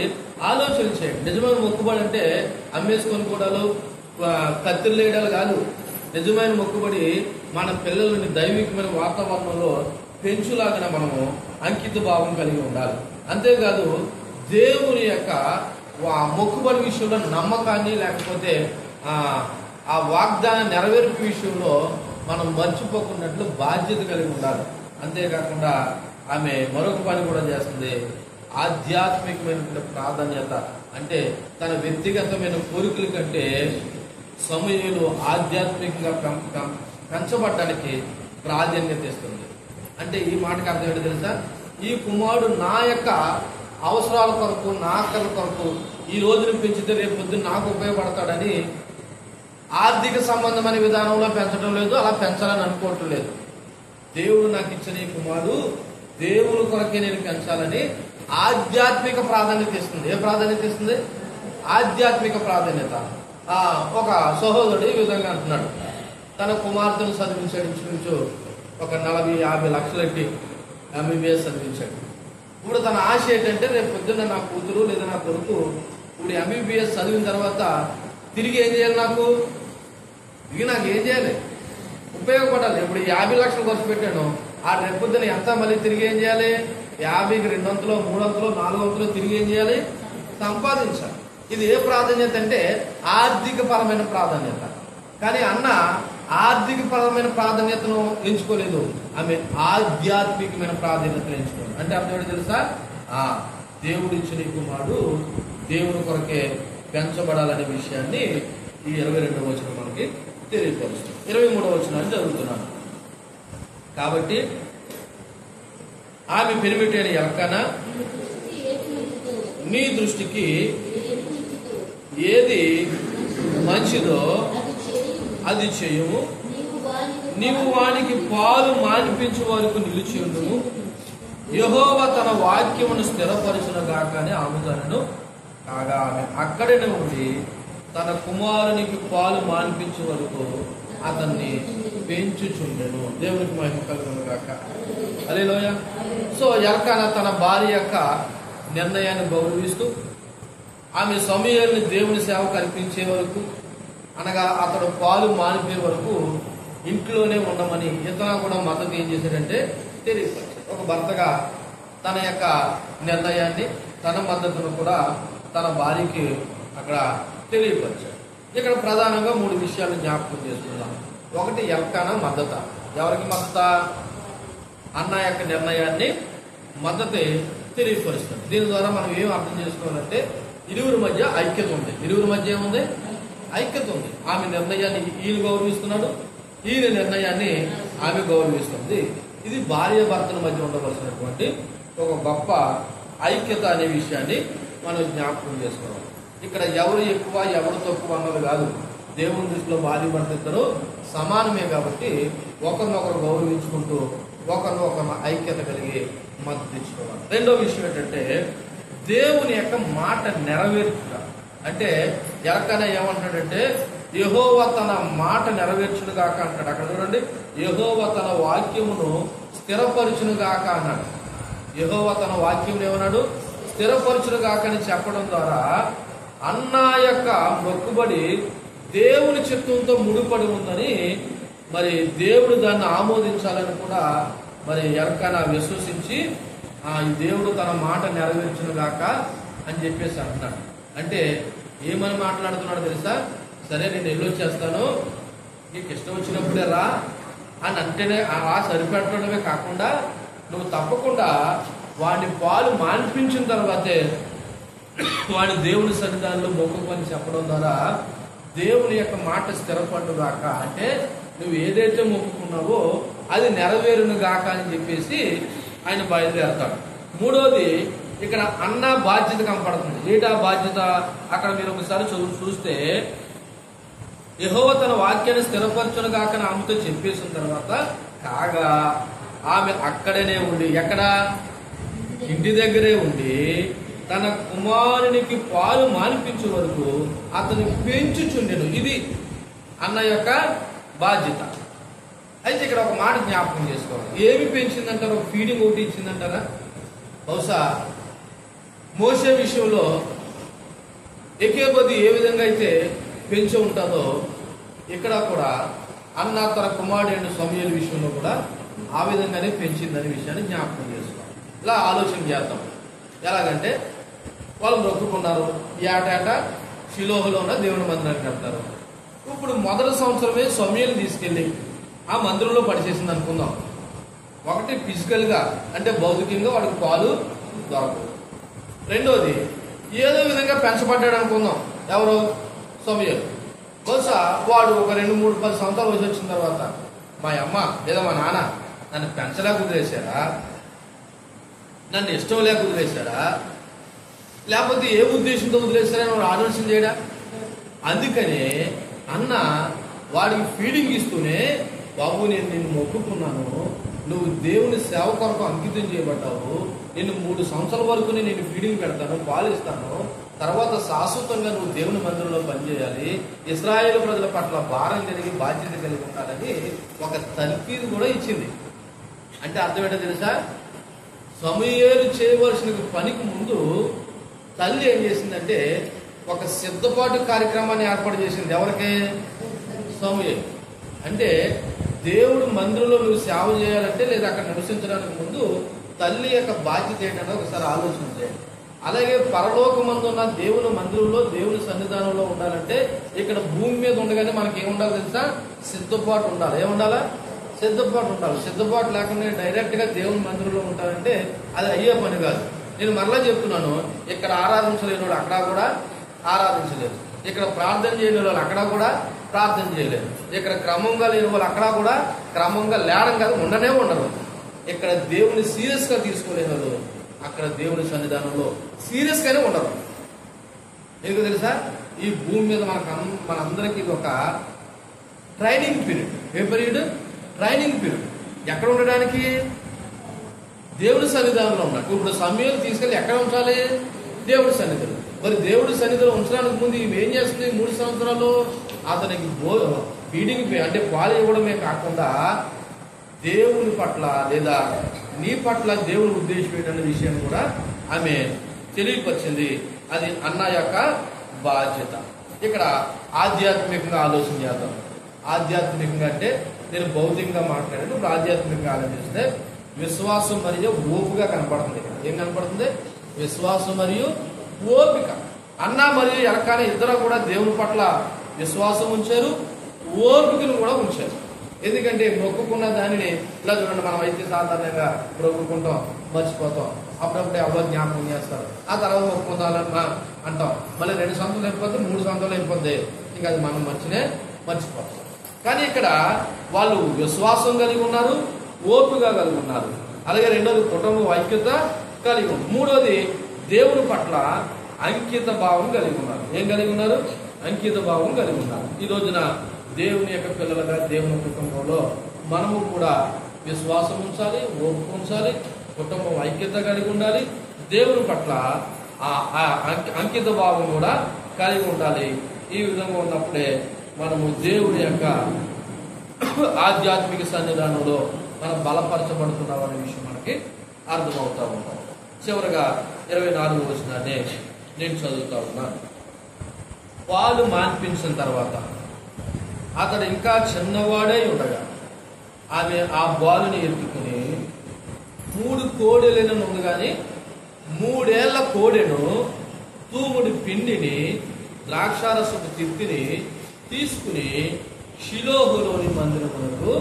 ఆలోచన చేయండి. నిజమైన మొక్కుబడి అంటే అమ్మేసుకొని కూడాలు కత్తిలు వేయడాలు కాదు. నిజమైన మొక్కుబడి మన పిల్లలని దైవికమైన వాతావరణంలో పెంచులాగా మనము అంకిత భావం కలిగి ఉండాలి. అంతేకాదు దేవుని యొక్క మొక్కుబడి విషయంలో నమ్మకాన్ని, లేకపోతే ఆ వాగ్దాన నెరవేర్పు విషయంలో మనం మర్చిపోకున్నట్లు బాధ్యత కలిగి ఉండాలి. అంతేకాకుండా ఆమె మరొక పని కూడా చేస్తుంది, ఆధ్యాత్మికమైన ప్రాధాన్యత. అంటే తన వ్యక్తిగతమైన కోరికల కంటే సమూయేలు ఆధ్యాత్మికంగా పెంచబడ్డానికి ప్రాధాన్యత ఇస్తుంది. అంటే ఈ మాటకు అర్థం ఏంటో తెలుసా? ఈ కుమారుడు నా యొక్క అవసరాల కొరకు, నా అక్కల కొరకు ఈ రోజును పెంచితే రేపు పొద్దున్న నాకు ఉపయోగపడతాడని ఆర్థిక సంబంధమైన విధానంలో పెంచడం లేదు, అలా పెంచాలని అనుకోవటం లేదు. దేవుడు నాకు ఇచ్చిన ఈ కుమారుడు దేవుని కొరకే నేను పెంచాలని ఆధ్యాత్మిక ప్రాధాన్యత ఇస్తుంది. ఏ ప్రాధాన్యత ఇస్తుంది? ఆధ్యాత్మిక ప్రాధాన్యత. ఒక సహోదరుడు ఈ విధంగా అంటున్నాడు, తన కుమార్తెను చదివించాడు, ఇంచుమించు ఒక 40-50 లక్షలకి MBBS చదివించాడు. ఇప్పుడు తన ఆశ ఏంటంటే రేపు పొద్దున్న నా కూతురు లేదా నా కొడుకు ఇప్పుడు MBBS చదివిన తర్వాత తిరిగి ఏం చేయాలి, నాకు ఏం చేయాలి, ఉపయోగపడాలి. ఇప్పుడు 50 లక్షలు ఖర్చు పెట్టాను, ఆ రేపు పొద్దున ఎంత మళ్ళీ తిరిగి ఏం చేయాలి? 50కి 200, 300, 400 తిరిగి ఏం చేయాలి? సంపాదించాలి. ఇది ఏ ప్రాధాన్యత అంటే ఆర్థిక పరమైన ప్రాధాన్యత. కానీ అన్న ఆర్థిక పరమైన ప్రాధాన్యతను ఎంచుకోలేదు, ఆమె ఆధ్యాత్మికమైన ప్రాధాన్యతను ఎంచుకోలేదు. అంటే అర్థం ఏంటో తెలుసా? దేవుడు ఇచ్చిన కుమారుడు దేవుని కొరకే పెంచబడాలనే విషయాన్ని ఈ 22వ వచనం మనకి తెలియపరుస్తుంది. 23వ వచనాన్ని చదువుతున్నాను. కాబట్టి ఆమె పెనిమిటైన ఎల్కానా, నీ దృష్టికి ఏది మంచిదో అది చేయము, నీవు వానికి పాలు మానిపించే వరకు నిలిచి ఉండుము, యెహోవా తన వాక్యమును స్థిరపరచును గాక అని ఆమెను కాగా ఆమె అక్కడనే ఉండి తన కుమారునికి పాలు మానిపించే వరకు అతన్ని పెంచుచుండెను. దేవునికి మహిమ కలుగును గాక. హల్లెలూయా. సో ఎల్కానా తన భార్య యొక్క నిర్ణయాన్ని గౌరవిస్తూ ఆమె సమూయేలుని దేవుని సేవకు అర్పించే వరకు, అనగా అతడు పాలు మానిపే వరకు ఇంట్లోనే ఉండమని ఇతను కూడా మద్దతు ఏం చేశాడంటే తెలియపరిచాడు. ఒక భర్తగా తన యొక్క నిర్ణయాన్ని, తన మద్దతును కూడా తన భార్యకి అక్కడ తెలియపరిచాడు. ఇక్కడ ప్రధానంగా 3 విషయాలు జ్ఞాపకం చేసుకుందాం. ఒకటి, ఎల్కానా మద్దత. ఎవరికి మద్దత? అన్న యొక్క నిర్ణయాన్ని మద్దతే తెలియపరుస్తుంది. దీని ద్వారా మనం ఏం అర్థం చేసుకోవాలంటే ఇరువురి మధ్య ఐక్యత ఉంది. ఇరువురి మధ్య ఏముంది? ఐక్యత ఉంది. ఆమె నిర్ణయాన్ని ఈయన గౌరవిస్తున్నాడు, ఈయన నిర్ణయాన్ని ఆమె గౌరవిస్తుంది. ఇది భార్య భర్తల మధ్య ఉండవలసినటువంటి ఒక గొప్ప ఐక్యత అనే విషయాన్ని మనం జ్ఞాపకం చేసుకోవాలి. ఇక్కడ ఎవరు ఎక్కువ ఎవరు తక్కువ అన్నది కాదు. దేవుని దృష్టిలో భార్య భర్త ఇద్దరు సమానమే. కాబట్టి ఒకరినొకరు గౌరవించుకుంటూ ఒకరినొకరు ఐక్యత కలిగి మద్దతు ఇచ్చుకోవాలి. రెండో విషయం ఏంటంటే దేవుని యొక్క మాట నెరవేర్చుట. అంటే ఎల్కానా ఏమంటాడంటే యెహోవా తన మాట నెరవేర్చును గాక అంటాడు. అక్కడ చూడండి, యెహోవా తన వాక్యమును స్థిరపరచును గాక అన్నాడు. యెహోవా తన వాక్యమును ఏమన్నాడు? స్థిరపరచును గాక అని చెప్పడం ద్వారా అన్న యొక్క మొక్కుబడి దేవుని చిత్తంతో ముడిపడి ఉందని, మరి దేవుడు దాన్ని ఆమోదించాలని కూడా మరి ఎల్కానా విశ్వసించి ఈ దేవుడు తన మాట నెరవేర్చును గాక అని చెప్పేసి అంటున్నాడు. అంటే ఏమని మాట్లాడుతున్నాడు తెలుసా? సరే నేను వెళ్ళొచ్చేస్తాను, నీకు ఇష్టం వచ్చినప్పుడే రా అని అంటేనే ఆ సరిపెట్టడమే కాకుండా నువ్వు తప్పకుండా వాడిని పాలు మాన్పించిన తర్వాతే వాడి దేవుని సన్నిధానంలో మొక్కుకొని చెప్పడం ద్వారా దేవుని యొక్క మాట స్థిరపడు గాక, అంటే నువ్వు ఏదైతే మొక్కుకున్నావో అది నెరవేరును గాక అని చెప్పేసి ఆయన బయలుదేరతాడు. మూడోది, ఇక్కడ అన్న బాధ్యత కనపడుతుంది. ఏంటా బాధ్యత? అక్కడ మీరు ఒకసారి చూస్తే యెహోవా తన వాక్యాన్ని స్థిరపరచును గాక అని ఆమెతో చెప్పేసిన తర్వాత కాగా ఆమె అక్కడనే ఉండి, ఎక్కడ? ఇంటి దగ్గరే ఉండి తన కుమారునికి పాలు మానిపించే వరకు అతను పెంచుచుండెను. ఇది అన్న యొక్క బాధ్యత. అయితే ఇక్కడ ఒక మాట జ్ఞాపకం చేసుకోవాలి. ఏమి పెంచిందంటారా? ఫీడింగ్ ఒకటి ఇచ్చిందంటారా? బహుశా మోషే విషయంలో ఎకేబది ఏ విధంగా అయితే పెంచి ఉంటుందో ఇక్కడ కూడా అన్న తన కుమారుడైన సమూయేలు విషయంలో కూడా ఆ విధంగానే పెంచిందనే విషయాన్ని జ్ఞాపకం చేసుకోవాలి. ఇలా ఆలోచన చేద్దాం. ఎలాగంటే వాళ్ళు మొక్కుకున్నారు, ఏటేటా షిలోహులో ఉన్న దేవుని మందిరానికి వెళ్తారు. ఇప్పుడు మొదటి సంవత్సరమే సమూయేలు తీసుకెళ్ళి ఆ మందిరంలో పడిచేసింది అనుకుందాం. ఒకటి ఫిజికల్గా అంటే భౌతికంగా వాడికి పాలు దొరకదు. రెండోది ఏదో విధంగా పెంచబడ్డాడు అనుకుందాం. ఎవరు? సమూయేలు. బహుశా వాడు ఒక 2-3-10 సంవత్సరాలు వయసు వచ్చిన తర్వాత మా అమ్మ లేదా మా నాన్న నన్ను పెంచలేక వదిలేశారా, నన్ను ఇష్టం లేక వదిలేశారా, లేకపోతే ఏ ఉద్దేశంతో వదిలేశారని వాడు ఆలోచన చేయడా? అందుకనే అన్న వాడికి ఫీడింగ్ ఇస్తూనే, బాబు నేను నిన్ను మొక్కుకున్నాను, నువ్వు దేవుని సేవ కొరకు అంకితం చేయబడ్డావు, నేను 3 సంవత్సరాల వరకు నేను ఫీడింగ్ పెడతాను, పాలిస్తాను, తర్వాత శాశ్వతంగా నువ్వు దేవుని మందిరంలో పనిచేయాలి, ఇశ్రాయేలు ప్రజల పట్ల భారం కలిగి బాధ్యత కలిగి ఉండాలని ఒక తర్కీదు కూడా ఇచ్చింది. అంటే అర్థం ఏంటో తెలుసా? సమూయేలు చేయవలసిన పనికి ముందు తల్లి ఏం చేసిందంటే ఒక సిద్ధపాటు కార్యక్రమాన్ని ఏర్పాటు చేసింది. ఎవరికి? సమూయేలు. అంటే దేవుడు మందిరంలో నువ్వు సేవ చేయాలంటే లేదా అక్కడ నివసించడానికి ముందు తల్లి యొక్క బాధ్యత ఏంటంటే ఒకసారి ఆలోచన చేయండి. అలాగే పరలోకమందున్న దేవుని మందిరంలో దేవుని సన్నిధానంలో ఉండాలంటే ఇక్కడ భూమి మీద ఉండగానే మనకి ఏముండాలి తెలుసా? సిద్ధపాటు ఉండాలి. ఏముండాలా? సిద్ధపాటు ఉండాలి. సిద్ధపాటు లేకుండా డైరెక్ట్ గా దేవుని మందిరంలో ఉంటారంటే అది అయ్యే పని కాదు. నేను మరలా చెప్తున్నాను, ఇక్కడ ఆరాధించలేని వాళ్ళు అక్కడ కూడా ఆరాధించలేదు, ఇక్కడ ప్రార్థన చేయని వాళ్ళు అక్కడ కూడా ప్రార్థన చేయలేదు, ఇక్కడ క్రమంగా లేని వాళ్ళు అక్కడ కూడా క్రమంగా లేడం కాదు, ఉండనే ఉండరు. ఇక్కడ దేవుని సీరియస్ గా తీసుకోలేని వాళ్ళు అక్కడ దేవుని సన్నిధానంలో సీరియస్ గానే ఉండరు. ఎందుకు తెలుసా? ఈ భూమి మీద మనందరికీ ఒక training period. A period? Training period. ఎక్కడ ఉండడానికి? దేవుడి సన్నిధానంలో ఉన్నాడు. ఇప్పుడు సమూయేలు తీసుకెళ్ళి ఎక్కడ ఉంచాలి? దేవుడి సన్నిధిలో. మరి దేవుడి సన్నిధిలో ఉంచడానికి ముందు ఇవి ఏం చేస్తుంది? 3 సంవత్సరాలు అతనికి ఫీడింగ్ అంటే పాలు ఇవ్వడమే కాకుండా దేవుని పట్ల లేదా నీ పట్ల దేవుని ఉద్దేశం ఏంటనే విషయాన్ని కూడా ఆమె తెలియపరిచింది. అది అన్న యొక్క బాధ్యత. ఇక్కడ ఆధ్యాత్మికంగా ఆలోచన చేద్దాం. ఆధ్యాత్మికంగా అంటే నేను భౌతికంగా మాట్లాడాను. ఇప్పుడు ఆధ్యాత్మికంగా ఆలోచిస్తే విశ్వాసం మరియు ఓపిక కనపడుతుంది. ఇక్కడ ఏం కనపడుతుంది? విశ్వాసం మరియు ఓపిక. అన్న మరియు ఎలకాన ఇద్దరు కూడా దేవుని పట్ల విశ్వాసం ఉంచారు, ఓపికను కూడా ఉంచారు. ఎందుకంటే మొక్కుకున్న దానిని ఇలా చూడండి, మనం అయితే సాధారణంగా మొక్కుకుంటాం, మర్చిపోతాం, అప్పుడప్పుడే అవ్వ జ్ఞాపకం చేస్తారు, ఆ తర్వాత మొక్కుకుందాలన్నా అంటాం, మళ్ళీ 2 సంవత్సరాలు అయిపోతే 3 సంవత్సరాలు అయిపోద్ది, ఇంకా అది మనం మర్చిపోతాం. కానీ ఇక్కడ వాళ్ళు విశ్వాసం కలిగి ఉన్నారు, ఓపిక కలిగి ఉన్నారు. అలాగే రెండోది కుటుంబ ఐక్యత కలిగి ఉన్నారు. మూడోది దేవుని పట్ల అంకిత భావం కలిగి ఉన్నారు. ఏం కలిగి ఉన్నారు? అంకిత భావం కలిగి ఉన్నారు. ఈ రోజున దేవుని యొక్క పిల్లలుగా దేవుని కుటుంబంలో మనము కూడా విశ్వాసం ఉంచాలి, ఓపిక ఉంచాలి, కుటుంబం ఐక్యత కలిగి ఉండాలి, దేవుని పట్ల అంకిత భావం కూడా కలిగి ఉండాలి. ఈ విధంగా ఉన్నప్పుడే మనము దేవుని యొక్క ఆధ్యాత్మిక సన్నిధానంలో మనం బలపరచబడుతున్నాం అనే విషయం మనకి అర్థమవుతా ఉంటాం. చివరగా 24వ వచనాన్ని నేను చదువుతా ఉన్నాను. పాలు మాన్పించిన తర్వాత అతడు ఇంకా చిన్నవాడే ఉండగా ఆమె ఆ బాలుని ఎత్తుకుని 3 కోడెలను ఉండగానే 3 ఏళ్ల కోడెను, తూముడి పిండిని, ద్రాక్షారసపు తిత్తిని తీసుకుని షిలోహులోని మందిరమునకు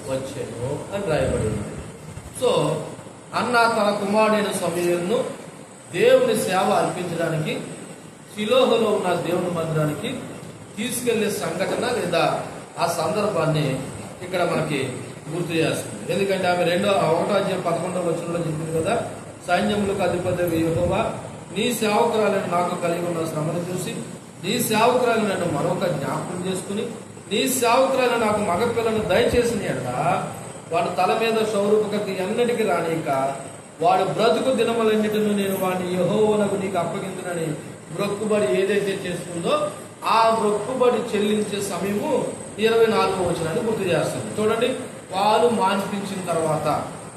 వచ్చాను అని రాయబడింది. సో అన్న తన కుమారుడైన సమూయేలును దేవుని సేవ అర్పించడానికి షిలోహులో ఉన్న దేవుని మందిరానికి తీసుకెళ్లే సంఘటన లేదా ఆ సందర్భాన్ని ఇక్కడ మనకి గుర్తు చేస్తుంది. ఎందుకంటే ఆమె 1వ వచనంలో చెప్పింది కదా, సైన్యములకు అధిపతి యెహోవా నీ సేవకురాలను నాకు కలిగి ఉన్న శ్రమను చూసి నీ సేవకురాలు నన్ను మరొక జ్ఞాపకం చేసుకుని నీ సేవకురాలు నాకు మగపిల్లను దయచేసిన ఎడల వాడు తల మీద శౌరూపకతి ఎన్నటికి రానిక వాడు బ్రతుకు దినములన్నిటిను నేను వాడిని యెహోవాకు నీకు అప్పగించునని మొక్కుబడి ఏదైతే చేస్తుందో ఆ మొక్కుబడి చెల్లించే సమయము 24వ వచనాన్ని గుర్తు చేస్తుంది. చూడండి, పాలు మాన్పించిన తర్వాత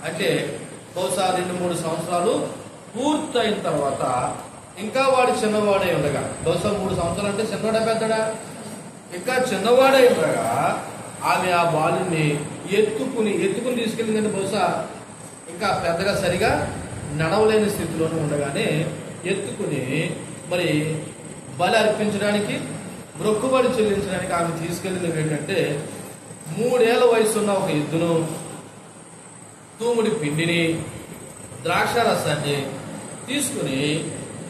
అంటే బహుశా 2-3 సంవత్సరాలు పూర్తయిన తర్వాత ఇంకా వాడు చిన్నవాడై ఉండగా, బహుశా 3 సంవత్సరాలు అంటే చిన్నవాడే పెద్దడా, ఇంకా చిన్నవాడై ఉండగా ఆమె ఆ బాలుని ఎత్తుకుని తీసుకెళ్ళిందంటే బహుశా ఇంకా పెద్దగా సరిగా నడవలేని స్థితిలోనే ఉండగానే ఎత్తుకుని మరి బలి అర్పించడానికి, మొక్కుబడి చెల్లించడానికి ఆమె తీసుకెళ్ళినది ఏంటంటే 3 ఏళ్ల వయసున్న ఒక ఎద్దును, తూముడి పిండిని, ద్రాక్ష రసాన్ని తీసుకుని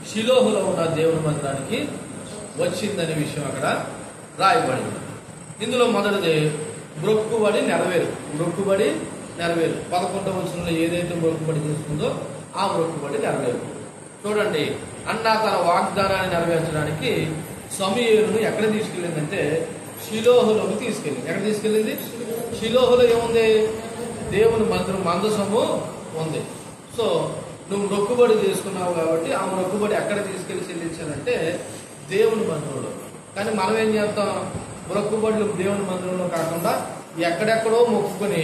షిలోహులో ఉన్న దేవుని మందిరానికి వచ్చిందనే విషయం అక్కడ రాయబడింది. ఇందులో మొదటిది మొక్కుబడి నెరవేరు. 11వ వచనంలో ఏదైతే మొక్కుబడి చేసుకుందో ఆ మొక్కుబడి నెరవేరు. చూడండి, అన్నా తన వాగ్దానాన్ని నెరవేర్చడానికి సమూయేలును ఎక్కడ తీసుకెళ్ళిందంటే షిలోహులోకి తీసుకెళ్ళింది. ఎక్కడ తీసుకెళ్ళింది? షిలోహులో ఏముంది? దేవుని మందిరం, మందసము ఉంది. సో నువ్వు మొక్కుబడి చేసుకున్నావు కాబట్టి ఆ మొక్కుబడి ఎక్కడ తీసుకెళ్లి చెల్లించాలంటే దేవుని మందిరంలో. కానీ మనం ఏం చేస్తాం? మొక్కుబడులు దేవుని మందిరంలో కాకుండా ఎక్కడెక్కడో మొక్కుకొని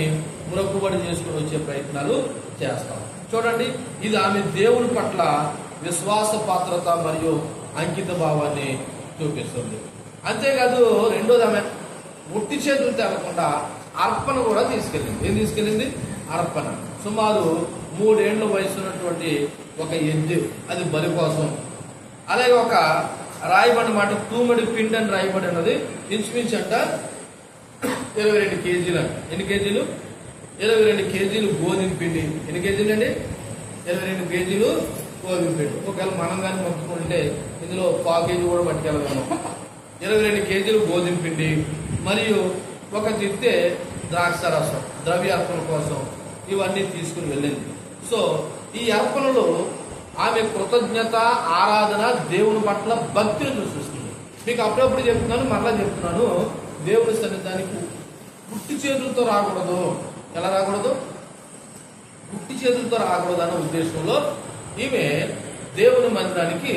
మొక్కుబడి చేసుకుని వచ్చే ప్రయత్నాలు చేస్తాం. చూడండి, ఇది ఆమె దేవుని పట్ల విశ్వాస పాత్రత మరియు అంకిత భావాన్ని చూపిస్తుంది. అంతేకాదు, రెండోది ఆమె ఉట్టి చేతులు తేలకుండా అర్పణ కూడా తీసుకెళ్ళింది. ఏం తీసుకెళ్ళింది? అర్పణ. సుమారు 3 ఏళ్ల వయసు ఉన్నటువంటి ఒక ఎద్దు, అది బలి కోసం. అలాగే ఒక రాయబడిన మాట తూమడి పిండి అని రాయబడి ఉన్నది. ఇంచుమించు అంట 22 కేజీలు. ఎన్ని కేజీలు? 22 కేజీలు గోధుమ పిండి. ఎన్ని కేజీలు అండి? 22 కేజీలు గోధుమ పిండి. ఒకవేళ మనం కానీ మొక్కుకుంటే ఇందులో 1/4 కేజీ కూడా పట్టుకెళ్ళగలము. 22 కేజీలు గోధుమ పిండి మరియు ఒక తిత్తే ద్రాక్ష రసం ద్రవ్య అర్పణ కోసం ఇవన్నీ తీసుకుని వెళ్ళింది. సో ఈ అర్పణలో ఆమె కృతజ్ఞత, ఆరాధన, దేవుని పట్ల భక్తిని సృష్టిస్తుంది. మీకు అప్పుడప్పుడు చెప్తున్నాను, మరలా చెప్తున్నాను, దేవుని సన్నిధానికి పుట్టి చేతులతో రాకూడదు. ఎలా రాకూడదు? పుట్టి చేతులతో రాకూడదు అన్న ఉద్దేశంలో ఈమె దేవుని మందిరానికి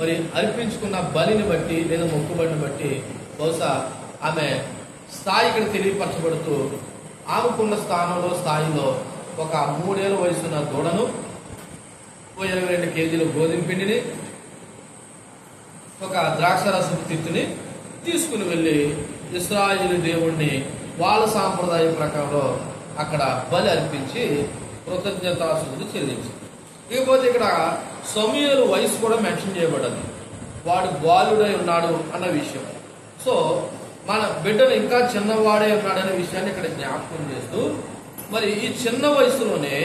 మరి అర్పించుకున్న బలిని బట్టి లేదా మొక్కుబడిని బట్టి బహుశా ఆమె స్థాయి ఇక్కడ తెలియపరచబడుతూ ఆమెకున్న స్థాయిలో ఒక 3 ఏళ్ల వయసున్న దూడను, 22 కేజీల గోధుమ పిండిని, ఒక ద్రాక్షరసపు తిత్తుని తీసుకుని వెళ్ళి ఇశ్రాయేలు దేవుణ్ణి వాళ్ళ సాంప్రదాయ ప్రకారంలో అక్కడ బలి అర్పించి కృతజ్ఞతాస్తుతులు చెల్లించింది. ఇకపోతే ఇక్కడ సమూయేలు వయసు కూడా మెన్షన్ చేయబడ్డది. వాడు బాలుడై ఉన్నాడు అన్న విషయం. సో మన బిడ్డను ఇంకా చిన్నవాడే ఉన్నాడనే విషయాన్ని ఇక్కడ జ్ఞాపకం చేస్తూ మరి ఈ చిన్న వయసులోనే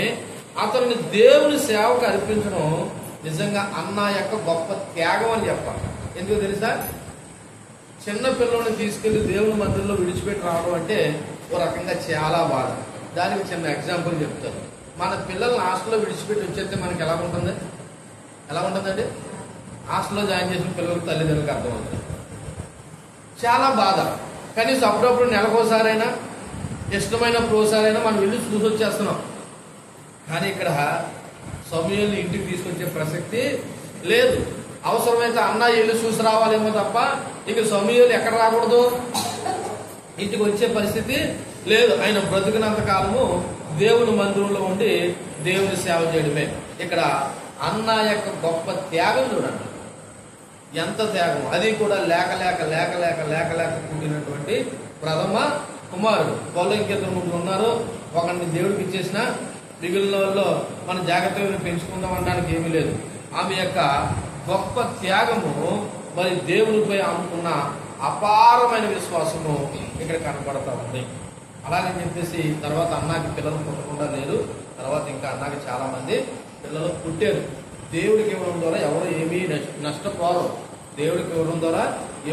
అతన్ని దేవుని సేవకు అర్పించడం నిజంగా అన్న యొక్క గొప్ప త్యాగం అని చెప్పాలి. ఎందుకు తెలుసా? చిన్న పిల్లల్ని తీసుకెళ్లి దేవుని మందిరంలో విడిచిపెట్టి రావడం అంటే ఓ రకంగా చాలా బాధ. దానికి చిన్న ఎగ్జాంపుల్ చెప్తాను. మన పిల్లల్ని హాస్టల్లో విడిచిపెట్టి వచ్చేస్తే మనకి ఎలా ఉంటుందండి? హాస్టల్లో జాయిన్ చేసిన పిల్లలకు తల్లిదండ్రులకు అర్థమవుతుంది. చాలా బాధ. కనీసం అప్పుడప్పుడు నెలకోసారైనా, ఇష్టమైన ప్రోసారైనా మనం వెళ్ళి చూసి వచ్చేస్తున్నాం. కానీ ఇక్కడ సమూయేలుని ఇంటికి తీసుకొచ్చే ప్రసక్తి లేదు. అవసరమైతే అన్న వెళ్ళి చూసి రావాలేమో తప్ప ఇక సమూయేలు ఎక్కడ రాకూడదు, ఇంటికి వచ్చే పరిస్థితి లేదు. ఆయన బ్రతికినంత కాలము దేవుని మందిరంలో ఉండి దేవుని సేవ చేయడమే. ఇక్కడ అన్న యొక్క గొప్ప త్యాగం చూడండి. ఎంత త్యాగం! అది కూడా లేక పుట్టినటువంటి ప్రథమ కుమారుడు. వాళ్ళు ఇంకిద్దరు 3 ఉన్నారు. ఒకరిని దేవుడికి ఇచ్చేసిన, మిగిలిన వాళ్ళు మన జాగ్రత్తగా పెంచుకుందాం అనడానికి ఏమీ లేదు. ఆమె యొక్క గొప్ప త్యాగము మరి దేవునిపై ఆమెకున్న అపారమైన విశ్వాసము ఇక్కడ కనపడతా ఉంది. అలాగని చెప్పేసి తర్వాత అన్నకి పిల్లలు పుట్టకుండా లేరు. తర్వాత ఇంకా అన్నకి చాలా మంది పిల్లలు పుట్టారు. దేవుడికి ఇవ్వడం ద్వారా ఎవరు ఏమీ నష్టపోరు. దేవుడికి ఇవ్వడం ద్వారా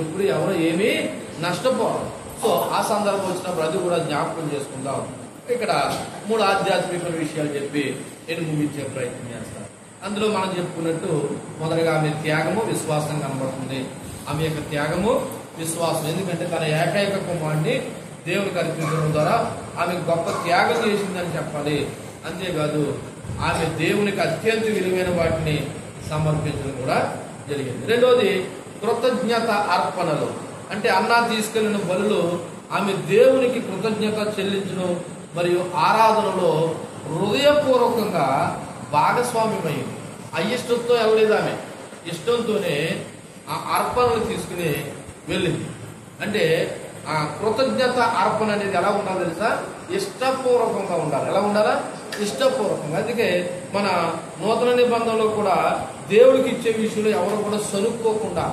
ఎప్పుడు ఎవరు ఏమీ నష్టపోరు. సో ఆ సందర్భం వచ్చినప్పుడు అది కూడా జ్ఞాపకం చేసుకుందాం. ఇక్కడ 3 ఆధ్యాత్మిక విషయాలు చెప్పి నేను ముగించే ప్రయత్నం చేస్తాను. అందులో మనం చెప్పుకున్నట్టు మొదటగా ఆమె త్యాగము, విశ్వాసం కనబడుతుంది. ఆమె యొక్క త్యాగము, విశ్వాసం. ఎందుకంటే తన ఏకైక కుమారుడిని దేవుడికి అర్పించడం ద్వారా ఆమె గొప్ప త్యాగం చేసిందని చెప్పాలి. అంతేకాదు ఆమె దేవునికి అత్యంత విలువైన వాటిని సమర్పించడం కూడా జరిగింది. రెండోది కృతజ్ఞత అర్పణలు. అంటే అన్న తీసుకెళ్లిన బలులు ఆమె దేవునికి కృతజ్ఞత చెల్లించడం మరియు ఆరాధనలో హృదయపూర్వకంగా భాగస్వామ్యమైంది. అయిష్టంతో ఎవలేదు, ఆమె ఇష్టంతోనే ఆ అర్పణలు తీసుకుని వెళ్ళింది. అంటే ఆ కృతజ్ఞత అర్పణ అనేది ఎలా ఉండాలి తెలుసా? ఇష్టపూర్వకంగా ఉండాలి. ఎలా ఉండాలా? ఇష్టపూర్వకంగా. అందుకే మన నూతన నిబంధనలో కూడా దేవుడికి ఇచ్చే విషయంలో ఎవరు కూడా సనుక్కోకుండా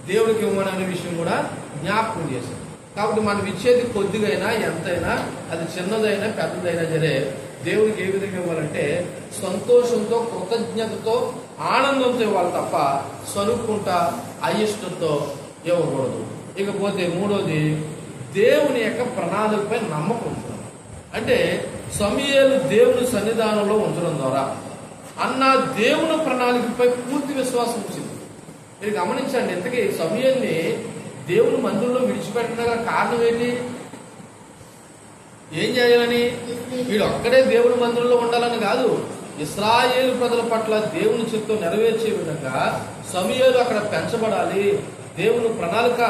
దేవుడికి ఇవ్వమనే విషయం కూడా జ్ఞాపకం చేశారు. కాబట్టి మనం ఇచ్చేది కొద్దిగైనా ఎంతైనా, అది చిన్నదైనా పెద్దదైనా సరే, దేవుడికి ఏ విధంగా ఇవ్వాలంటే సంతోషంతో, కృతజ్ఞతతో, ఆనందంతో ఇవ్వాలి తప్ప సనుక్కుంటా అయిష్టంతో ఇవ్వకూడదు. ఇకపోతే మూడోది, దేవుని యొక్క ప్రణాళికపై నమ్మకం ఉంచడం. అంటే సమూయేలు దేవుని సన్నిధానంలో ఉంచడం ద్వారా అన్న దేవుని ప్రణాళికపై పూర్తి విశ్వాసం ఉంచింది. మీరు గమనించండి, ఇంతకీ సమూయేలుని దేవుని మందిరంలో విడిచిపెట్టిన కారణం ఏంటి? ఏం చేయాలని? వీడు ఒక్కడే దేవుని మందిరంలో ఉండాలని కాదు, ఇశ్రాయేలు ప్రజల పట్ల దేవుని చిత్తం నెరవేర్చే విధంగా సమూయేలు అక్కడ పెంచబడాలి. దేవుని ప్రణాళిక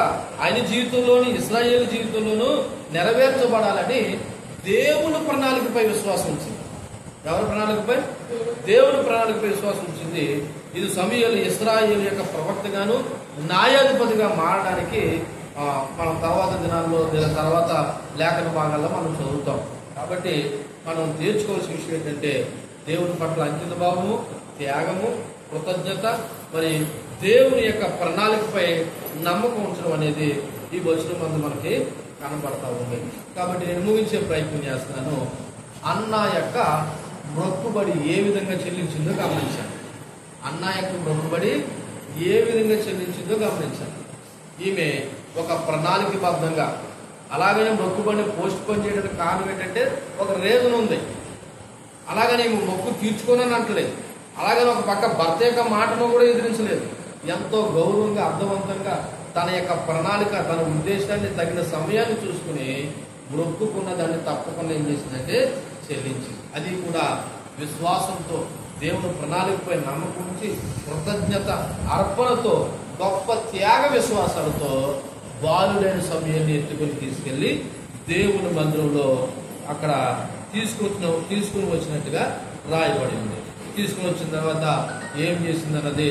ఆయన జీవితంలోని, ఇశ్రాయేలు జీవితంలోనూ నెరవేర్చబడాలని దేవుని ప్రణాళికపై విశ్వాసం ఉంచింది. ఎవరి ప్రణాళికపై? దేవుని ప్రణాళికపై విశ్వాసం ఉంచింది. ఇది సమూయేలు ఇశ్రాయేలు యొక్క ప్రవక్తగాను న్యాయాధిపతిగా మారడానికి మనం తర్వాత దినాల్లో, తర్వాత లేఖన భాగాల్లో మనం చదువుతాం. కాబట్టి మనం నేర్చుకోవాల్సిన విషయం ఏంటంటే దేవుని పట్ల అంకిత భావము, త్యాగము, కృతజ్ఞత, మరి దేవుని యొక్క ప్రణాళికపై నమ్మకం ఉంచడం అనేది ఈ వచనం మందు మనకి కనబడతా ఉంది. కాబట్టి నేను ముగించే ప్రయత్నం చేస్తున్నాను. అన్న యొక్క మొక్కుబడి ఏ విధంగా చెల్లించిందో గమనించాను. అన్న యొక్క మొక్కుబడి ఏ విధంగా చెల్లించిందో గమనించాను. ఈమె ఒక ప్రణాళికబద్ధంగా, అలాగనే మొక్కుబడిని పోస్ట్ పోన్ చేయడానికి కారణం ఏంటంటే ఒక రీజన్ ఉంది. అలాగని మొక్కు తీర్చుకోనని అంటలేదు. అలాగని ఒక పక్క భర్త యొక్క మాటను కూడా ఎదిరించలేదు. ఎంతో గౌరవంగా, అర్థవంతంగా తన యొక్క ప్రణాళిక, తన ఉద్దేశాన్ని, తగిన సమయాన్ని చూసుకుని మొక్కుకున్న దాన్ని తప్పకుండా ఏం చేసిందంటే చెల్లించింది. అది కూడా విశ్వాసంతో, దేవుని ప్రణాళికపై నమ్మకం ఉంచి, కృతజ్ఞత అర్పణతో, గొప్ప త్యాగ విశ్వాసాలతో బాలుడైన సమయాన్ని ఎత్తుకొని తీసుకెళ్లి దేవుని మందిరంలో అక్కడ తీసుకుని వచ్చినట్టుగా రాయబడి ఉంది. తీసుకుని వచ్చిన తర్వాత ఏం చేసిందన్నది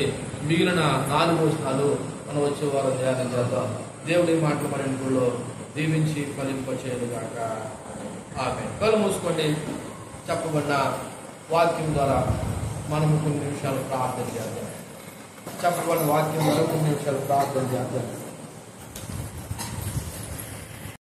మిగిలిన 4 వచనాలు మనం వచ్చే వారం ధ్యానం చేద్దాం. దేవుడి మాటలు మన ఇంట్లో దీవించి ఫలింపచేయనుగాక. ఆమేన్. కళ్ళు మూసుకోండి. చెప్పబడిన వాక్యం ద్వారా మనము కొన్ని నిమిషాలు ప్రార్థన చేద్దాం. చెప్పబడిన వాక్యం ద్వారా కొన్ని నిమిషాలు ప్రార్థన చేద్దాం.